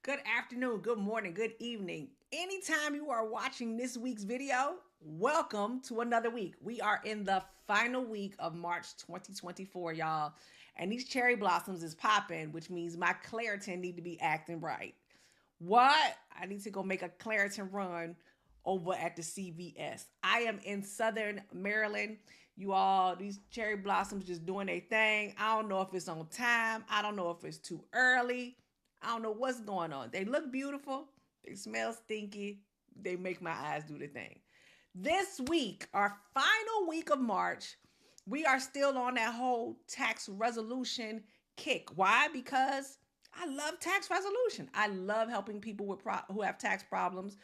Good afternoon, good morning, good evening. Anytime you are watching this week's video, welcome to another week. We are in the final week of March 2024, y'all. And these cherry blossoms is popping, which means my Claritin need to be acting right. What? I need to go make a Claritin run over at the CVS. I am in Southern Maryland. You all, these cherry blossoms just doing their thing. I don't know if it's on time. I don't know if it's too early. I don't know what's going on. They look beautiful. They smell stinky. They make my eyes do the thing. This week, our final week of March, we are still on that whole tax resolution kick. Why? Because I love tax resolution. I love helping people who have tax problems.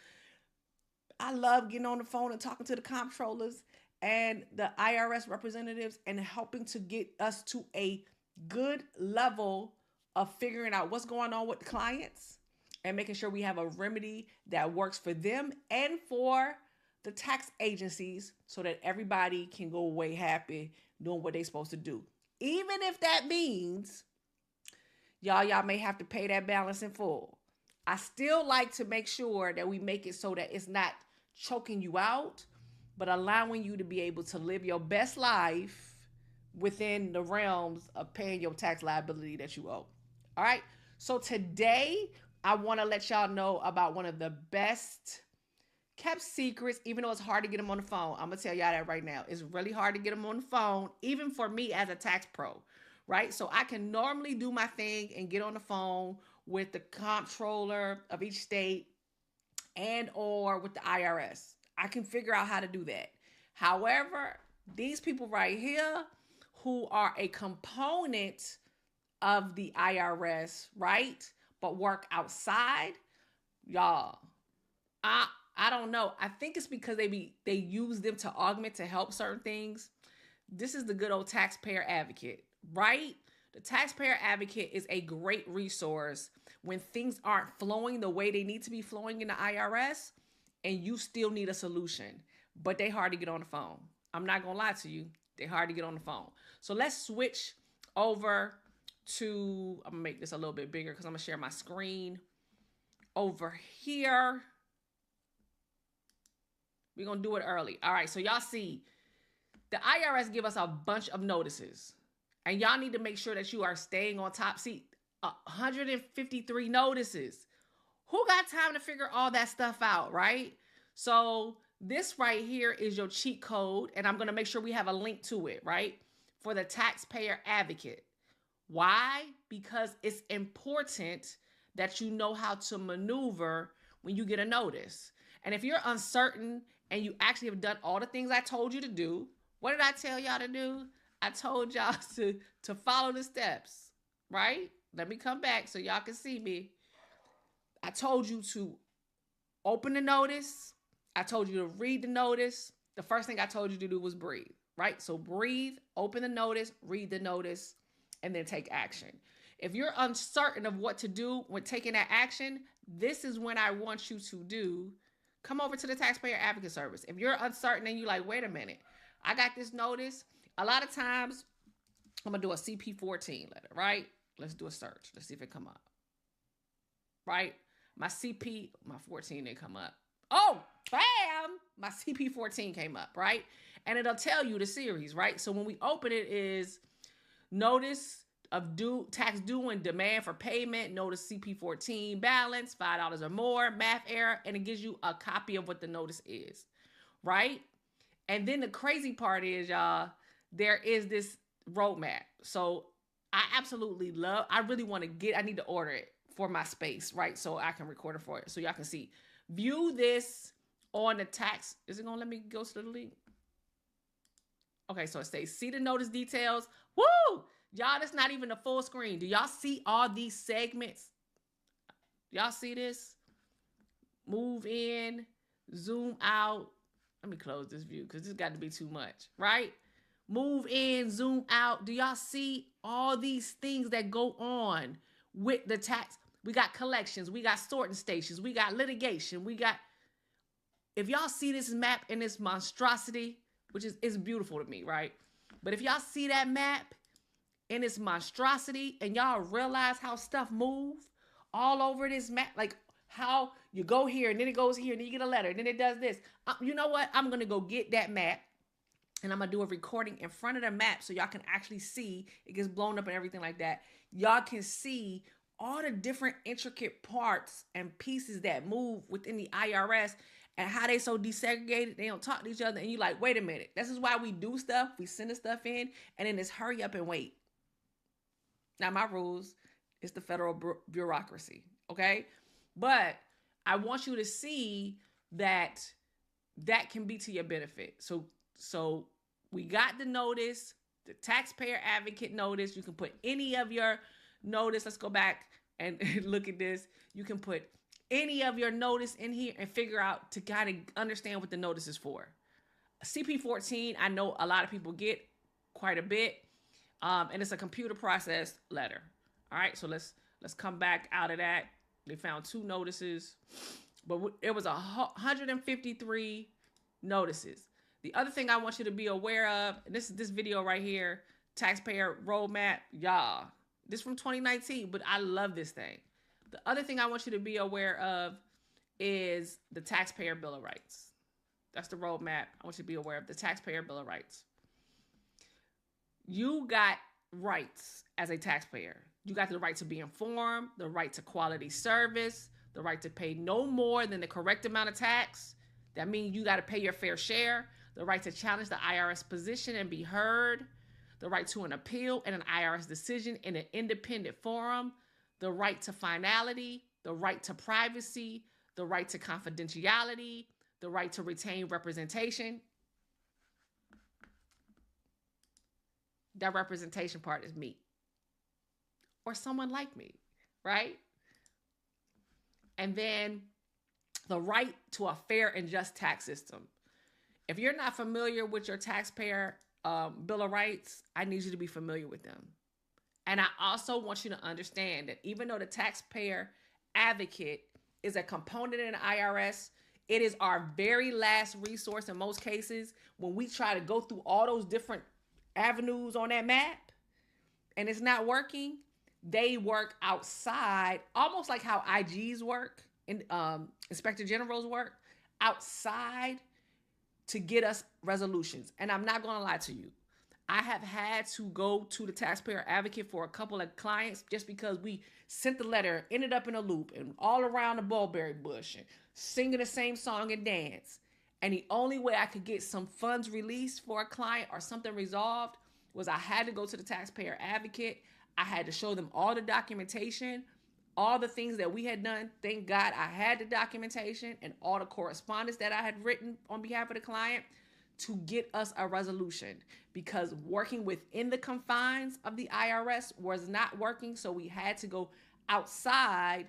I love getting on the phone and talking to the comptrollers and the IRS representatives and helping to get us to a good level of figuring out what's going on with the clients and making sure we have a remedy that works for them and for the tax agencies so that everybody can go away happy doing what they're supposed to do. Even if that means y'all may have to pay that balance in full. I still like to make sure that we make it so that it's not choking you out, but allowing you to be able to live your best life within the realms of paying your tax liability that you owe. All right. So today I want to let y'all know about one of the best kept secrets, even though it's hard to get them on the phone. I'm going to tell y'all that right now. It's really hard to get them on the phone, even for me as a tax pro, right? So I can normally do my thing and get on the phone with the comptroller of each state and or with the IRS. I can figure out how to do that. However, these people right here who are a component of the IRS, right? But work outside, y'all. I don't know. I think it's because they use them to augment to help certain things. This is the good old taxpayer advocate, right? The taxpayer advocate is a great resource when things aren't flowing the way they need to be flowing in the IRS and you still need a solution, but they hard to get on the phone. I'm not going to lie to you. They're hard to get on the phone. So let's switch over to, I'm going to make this a little bit bigger because I'm going to share my screen over here. We're going to do it early. All right. So y'all see the IRS give us a bunch of notices and y'all need to make sure that you are staying on top. See, 153 notices. Who got time to figure all that stuff out, right? So this right here is your cheat code, and I'm going to make sure we have a link to it, right? For the taxpayer advocate. Why? Because it's important that you know how to maneuver when you get a notice. And if you're uncertain and you actually have done all the things I told you to do, what did I tell y'all to do? I told y'all to follow the steps, right? Let me come back so y'all can see me. I told you to open the notice. I told you to read the notice. The first thing I told you to do was breathe, right? So breathe, open the notice, read the notice, and then take action. If you're uncertain of what to do when taking that action, this is when I want you to do. Come over to the Taxpayer Advocate Service. If you're uncertain and you're like, wait a minute, I got this notice. A lot of times, I'm going to do a CP14 letter, right? Let's do a search. Let's see if it come up. Right? My 14 didn't come up. Oh, bam! My CP14 came up, right? And it'll tell you the series, right? So when we open it is notice of tax due and demand for payment, notice CP14 balance, $5 or more, math error, and it gives you a copy of what the notice is, right? And then the crazy part is, y'all, there is this roadmap. So I absolutely I really want to I need to order it for my space, right? So I can record it for it. So y'all can see. View this on the tax. Is it going to let me go to the link? Okay, so it says, see the notice details. Woo! Y'all, that's not even a full screen. Do y'all see all these segments? Y'all see this? Move in, zoom out. Let me close this view because this got to be too much, right? Move in, zoom out. Do y'all see all these things that go on with the tax? We got collections. We got sorting stations. We got litigation. If y'all see this map in this monstrosity, which is beautiful to me, right? But if y'all see that map in its monstrosity and y'all realize how stuff move, all over this map, like how you go here and then it goes here and then you get a letter and then it does this. You know what? I'm going to go get that map and I'm going to do a recording in front of the map so y'all can actually see. It gets blown up and everything like that. Y'all can see all the different intricate parts and pieces that move within the IRS and how they so desegregated. They don't talk to each other. And you like, wait a minute. This is why we do stuff. We send the stuff in and then it's hurry up and wait. Now my rules, it's the federal bureaucracy. Okay. But I want you to see that that can be to your benefit. So we got the notice, the taxpayer advocate notice. You can put any of your notice. Let's go back and look at this. You can put any of your notice in here and figure out to kind of understand what the notice is for. CP14, I know a lot of people get quite a bit. And it's a computer processed letter. All right. So let's come back out of that. They found 2 notices, but it was 153 notices. The other thing I want you to be aware of, and this is this video right here, taxpayer roadmap, y'all. This from 2019, but I love this thing. The other thing I want you to be aware of is the Taxpayer Bill of Rights. That's the roadmap. I want you to be aware of the Taxpayer Bill of Rights. You got rights as a taxpayer. You got the right to be informed, the right to quality service, the right to pay no more than the correct amount of tax. That means you got to pay your fair share, the right to challenge the IRS position and be heard, the right to an appeal and an IRS decision in an independent forum, the right to finality, the right to privacy, the right to confidentiality, the right to retain representation. That representation part is me or someone like me, right? And then the right to a fair and just tax system. If you're not familiar with your taxpayer Bill of Rights, I need you to be familiar with them. And I also want you to understand that even though the taxpayer advocate is a component in the IRS, it is our very last resource in most cases when we try to go through all those different avenues on that map and it's not working. They work outside, almost like how IGs work and Inspector Generals work outside to get us resolutions. And I'm not going to lie to you. I have had to go to the taxpayer advocate for a couple of clients just because we sent the letter, ended up in a loop and all around the mulberry bush and singing the same song and dance. And the only way I could get some funds released for a client or something resolved was I had to go to the taxpayer advocate. I had to show them all the documentation, all the things that we had done. Thank God I had the documentation and all the correspondence that I had written on behalf of the client to get us a resolution, because working within the confines of the IRS was not working. So we had to go outside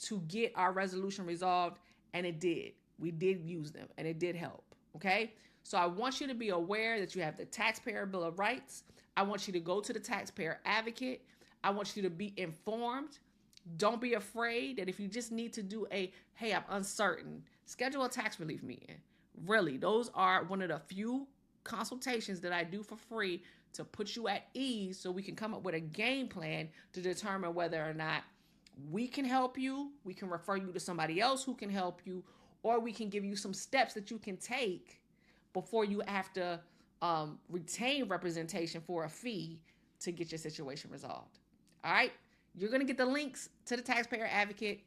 to get our resolution resolved, and it did. We did use them and it did help. Okay. So I want you to be aware that you have the Taxpayer Bill of Rights. I want you to go to the taxpayer advocate. I want you to be informed. Don't be afraid that if you just need to do hey, I'm uncertain, schedule a tax relief meeting. Really, those are one of the few consultations that I do for free to put you at ease so we can come up with a game plan to determine whether or not we can help you, we can refer you to somebody else who can help you, or we can give you some steps that you can take before you have to retain representation for a fee to get your situation resolved. All right. You're going to get the links to the taxpayer advocate.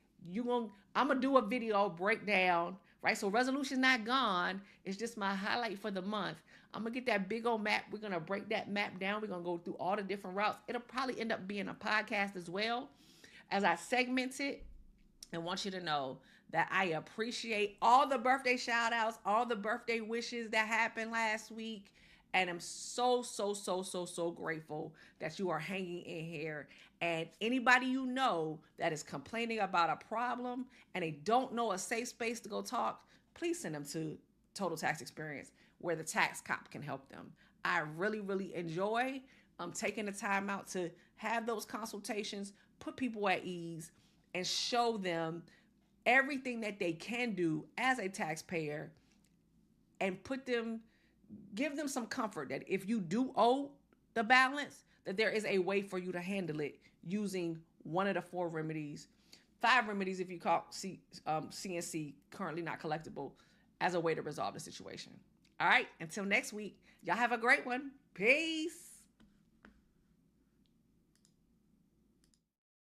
I'm going to do a video breakdown, right? So resolution's not gone. It's just my highlight for the month. I'm going to get that big old map. We're going to break that map down. We're going to go through all the different routes. It'll probably end up being a podcast as well as I segment it, and want you to know that I appreciate all the birthday shout outs, all the birthday wishes that happened last week. And I'm so grateful that you are hanging in here. And anybody you know that is complaining about a problem and they don't know a safe space to go talk, please send them to Total Tax Experience, where the tax cop can help them. I really enjoy taking the time out to have those consultations, put people at ease, and show them everything that they can do as a taxpayer, and give them some comfort that if you do owe the balance, that there is a way for you to handle it using one of the 4 remedies 5 remedies if you call CNC currently not collectible as a way to resolve the situation. All right, until next week, y'all have a great one. Peace.